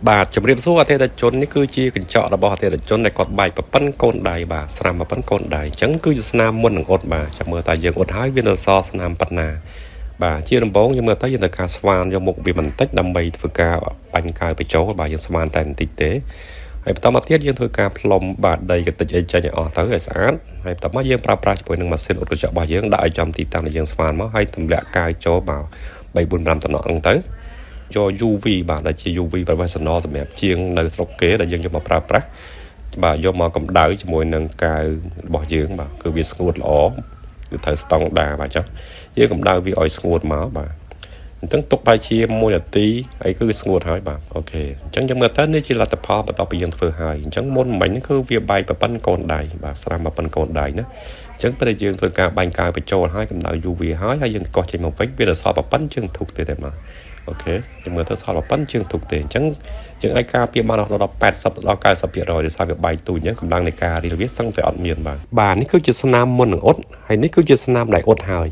បាទជំរាបសួរអតិថិជននេះគឺជាកញ្ចក់របស់អតិថិជនដែលគាត់បែកប្រព័ន្ធកូនដៃបាទស្នាមប្រព័ន្ធកូនដៃអញ្ចឹងគឺជាស្នាមមុននឹងអ៊ុតបាទចាំមើលតើយើងអ៊ុតហើយវានៅសល់ស្នាមប៉ុណ្ណាបាទជាដំបូងយើងមើលទៅយើងត្រូវការស្វានយកមុខវាបន្តិចដើម្បីធ្វើការបាញ់កាយបញ្ចូលបាទយើងស្មានតែបន្តិចទេហើយបន្តមកទៀតយើងធ្វើការផ្លុំបាទដីកតិចអីចេញឲ្យអស់ទៅឲ្យស្អាតហើយបន្តមកយើងប្រើប្រាស់ជាមួយនឹងម៉ាស៊ីនអ៊ុតកញ្ចក់របស់យើងដាក់ឲ្យចំទីតាំងដែលយើងស្មានមកហើយទម្លាក់កាយចូលបាទ3 4 5តំណក់ហ្នឹងទៅយក UV បាទដែលជា UV professional សម្រាប់ជាងនៅស្រុកគេដែលយើងយកមកប្រើប្រាស់បាទយកមកកម្ដៅជាមួយនឹងកាវរបស់យើងបាទគឺវាស្ងួតល្អគឺត្រូវស្តង់ដាបាទចុះយើងកម្ដៅវាឲ្យស្ងួតមកបាទអញ្ចឹងទុកបែរជា1នាទីហើយគឺស្ងួតហើយបាទអូខេអញ្ចឹងយើងមើលទៅនេះជាលទ្ធផលបន្ទាប់ពីយើងធ្វើហើយអញ្ចឹងមុនមិញគឺវាបែកប្រព័ន្ធកូនដៃបាទស្រាំប្រព័ន្ធកូនដៃណាអញ្ចឹងពេលយើងធ្វើការបាញ់កាវបញ្ចូលហើយកម្ដៅ UV ហើយយើងកោះចេញមកវិញវាទៅសល់ប្រព័ន្ធជើងធុកទៀតទេបាទអូខេយើងមើលទៅសល់ប្រព័ន្ធជើងធុកទេអញ្ចឹងយើងអាចការពារបានដល់80ដល់ 90% ដោយសារវាបែកទូចអញ្ចឹងកម្លាំងនៃការរៀលវាសឹងតែអត់មានបាទនេះគឺជាស្នាមមុននឹងអ៊ុតហើយនេះគឺជាស្នាមដែលអ៊ុតហើយ